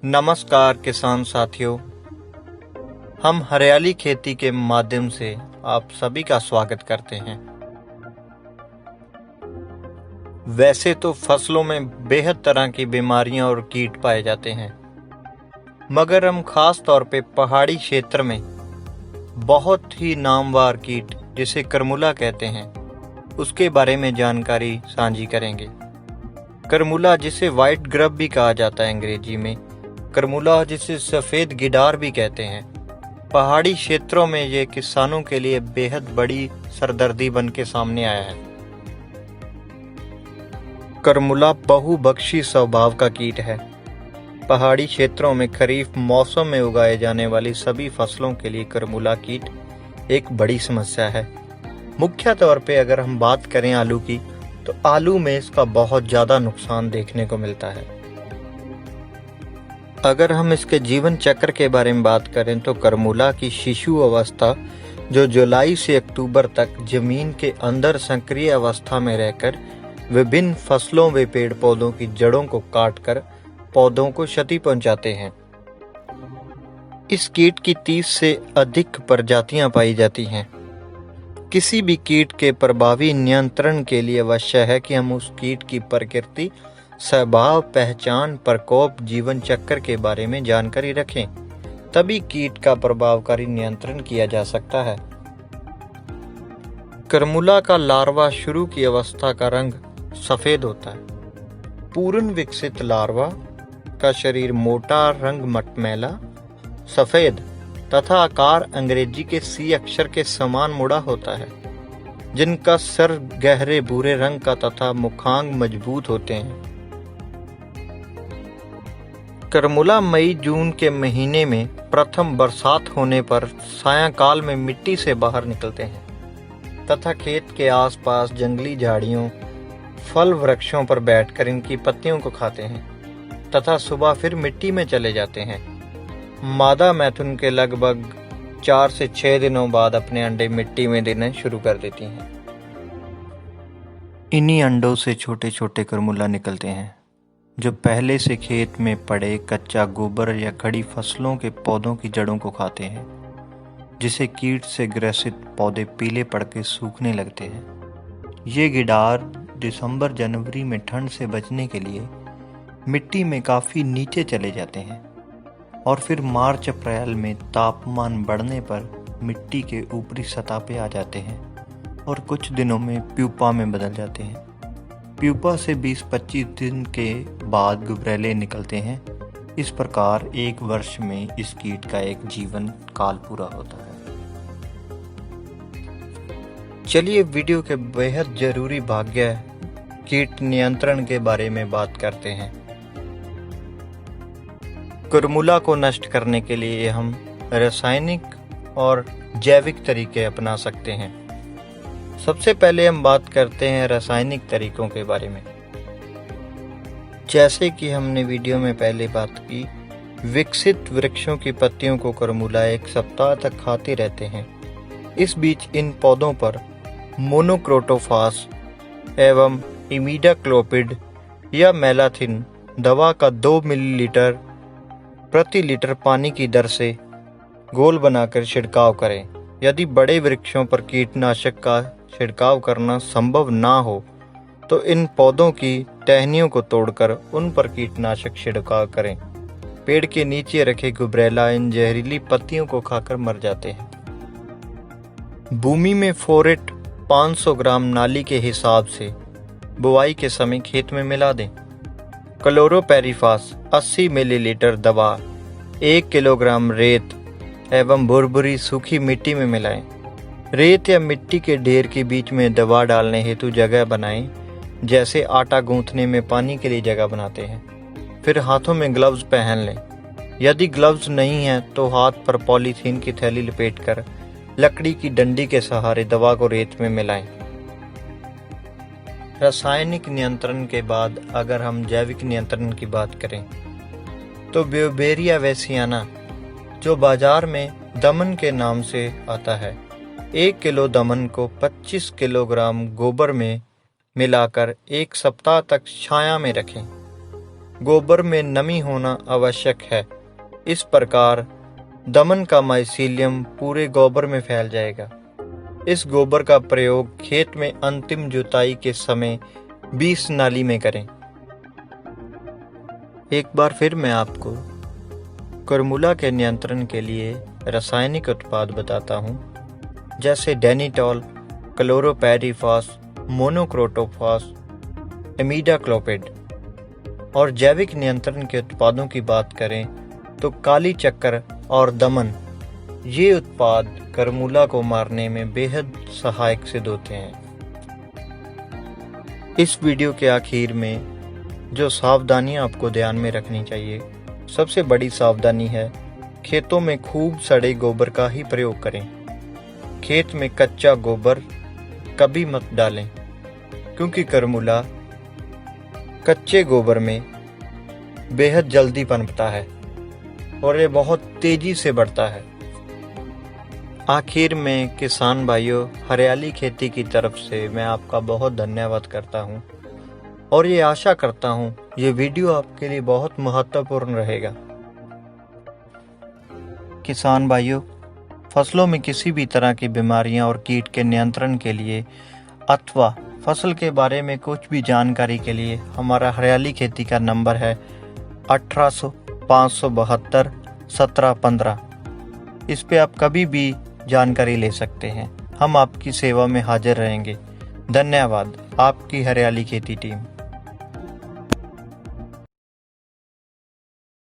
नमस्कार किसान साथियों, हम हरियाली खेती के माध्यम से आप सभी का स्वागत करते हैं। वैसे तो फसलों में बेहद तरह की बीमारियां और कीट पाए जाते हैं, मगर हम खास तौर पे पहाड़ी क्षेत्र में बहुत ही नामवार कीट जिसे करमुला कहते हैं उसके बारे में जानकारी साझी करेंगे। करमुला, जिसे व्हाइट ग्रब भी कहा जाता है अंग्रेजी में, करमुला जिसे सफ़ेद गिडार भी कहते हैं, पहाड़ी क्षेत्रों में ये किसानों के लिए बेहद बड़ी सरदर्दी बन के सामने आया है। करमुला बहुभक्षी स्वभाव का कीट है। पहाड़ी क्षेत्रों में खरीफ मौसम में उगाए जाने वाली सभी फसलों के लिए करमुला कीट एक बड़ी समस्या है। मुख्य तौर पे अगर हम बात करें आलू की, तो आलू में इसका बहुत ज़्यादा नुकसान देखने को मिलता है। अगर हम इसके जीवन चक्र के बारे में बात करें तो करमुला की शिशु अवस्था, जो जुलाई से अक्टूबर तक जमीन के अंदर सक्रिय अवस्था में रहकर विभिन्न फसलों व पेड़ पौधों की जड़ों को काटकर पौधों को क्षति पहुंचाते हैं। इस कीट की 30 से अधिक प्रजातियां पाई जाती हैं। किसी भी कीट के प्रभावी नियंत्रण के लिए आवश्यक है कि हम उस कीट की प्रकृति, स्वभाव, पहचान, प्रकोप, जीवन चक्र के बारे में जानकारी रखें, तभी कीट का प्रभावकारी नियंत्रण किया जा सकता है। करमुला का लार्वा शुरू की अवस्था का रंग सफेद होता है। पूर्ण विकसित लार्वा का शरीर मोटा, रंग मटमैला, सफेद तथा आकार अंग्रेजी के सी अक्षर के समान मुड़ा होता है, जिनका सर गहरे भूरे रंग का तथा मुखांग मजबूत होते हैं। करमुला मई जून के महीने में प्रथम बरसात होने पर सायंकाल में मिट्टी से बाहर निकलते हैं तथा खेत के आसपास जंगली झाड़ियों, फल वृक्षों पर बैठकर इनकी पत्तियों को खाते हैं तथा सुबह फिर मिट्टी में चले जाते हैं। मादा मैथुन के लगभग 4 से 6 दिनों बाद अपने अंडे मिट्टी में देने शुरू कर देती हैं। इन्हीं अंडों से छोटे छोटे करमुला निकलते हैं, जो पहले से खेत में पड़े कच्चा गोबर या खड़ी फसलों के पौधों की जड़ों को खाते हैं, जिसे कीट से ग्रसित पौधे पीले पड़ के सूखने लगते हैं। ये गिडार दिसंबर जनवरी में ठंड से बचने के लिए मिट्टी में काफ़ी नीचे चले जाते हैं और फिर मार्च अप्रैल में तापमान बढ़ने पर मिट्टी के ऊपरी सतह पे आ जाते हैं और कुछ दिनों में प्यूपा में बदल जाते हैं। प्यूपा से 20-25 दिन के बाद गुबरैले निकलते हैं। इस प्रकार एक वर्ष में इस कीट का एक जीवन काल पूरा होता है। चलिए वीडियो के बेहद जरूरी भाग्य कीट नियंत्रण के बारे में बात करते हैं। करमुला को नष्ट करने के लिए हम रासायनिक और जैविक तरीके अपना सकते हैं। सबसे पहले हम बात करते हैं रासायनिक तरीकों के बारे में। जैसे कि हमने वीडियो में पहले बात की, विकसित वृक्षों की पत्तियों को करमुला 1 सप्ताह तक खाते रहते हैं। इस बीच इन पौधों पर मोनोक्रोटोफास एवं इमिडाक्लोपिड या मेलाथिन दवा का 2 मिलीलीटर प्रति लीटर पानी की दर से घोल बनाकर छिड़काव करें। यदि बड़े वृक्षों पर कीटनाशक का छिड़काव करना संभव ना हो तो इन पौधों की टहनियों को तोड़कर उन पर कीटनाशक छिड़काव करें। पेड़ के नीचे रखे गुबरैला इन जहरीली पत्तियों को खाकर मर जाते हैं। भूमि में फोरेट 500 ग्राम नाली के हिसाब से बुआई के समय खेत में मिला दें। क्लोरोपेरिफास 80 मिलीलीटर दवा 1 किलोग्राम रेत एवं भुरभुरी सूखी मिट्टी में मिलाएं। रेत या मिट्टी के ढेर के बीच में दवा डालने हेतु जगह बनाएं, जैसे आटा गूंथने में पानी के लिए जगह बनाते हैं। फिर हाथों में ग्लव्स पहन लें। यदि ग्लव्स नहीं हैं तो हाथ पर पॉलीथीन की थैली लपेटकर लकड़ी की डंडी के सहारे दवा को रेत में मिलाएं। रासायनिक नियंत्रण के बाद अगर हम जैविक नियंत्रण की बात करें तो ब्यूवेरिया वैसियाना, जो बाजार में दमन के नाम से आता है, 1 किलो दमन को 25 किलोग्राम गोबर में मिलाकर 1 सप्ताह तक छाया में रखें। गोबर में नमी होना आवश्यक है। इस प्रकार दमन का माइसीलियम पूरे गोबर में फैल जाएगा। इस गोबर का प्रयोग खेत में अंतिम जुताई के समय 20 नाली में करें। एक बार फिर मैं आपको करमुला के नियंत्रण के लिए रासायनिक उत्पाद बताता हूँ, जैसे डेनिटॉल, क्लोरोपैरीफास, मोनोक्रोटोफास, इमिडाक्लोपिड। और जैविक नियंत्रण के उत्पादों की बात करें तो काली चक्कर और दमन, ये उत्पाद करमुला को मारने में बेहद सहायक सिद्ध होते हैं। इस वीडियो के आखिर में जो सावधानियां आपको ध्यान में रखनी चाहिए, सबसे बड़ी सावधानी है खेतों में खूब सड़े गोबर का ही प्रयोग करें। खेत में कच्चा गोबर कभी मत डालें, क्योंकि करमुला कच्चे गोबर में बेहद जल्दी पनपता है और ये बहुत तेजी से बढ़ता है। आखिर में किसान भाइयों, हरियाली खेती की तरफ से मैं आपका बहुत धन्यवाद करता हूँ और ये आशा करता हूँ ये वीडियो आपके लिए बहुत महत्वपूर्ण रहेगा। किसान भाइयों, फसलों में किसी भी तरह की बीमारियां और कीट के नियंत्रण के लिए अथवा फसल के बारे में कुछ भी जानकारी के लिए हमारा हरियाली खेती का नंबर है 1800 572 1715। इस पे आप कभी भी जानकारी ले सकते हैं। हम आपकी सेवा में हाजिर रहेंगे। धन्यवाद। आपकी हरियाली खेती टीम।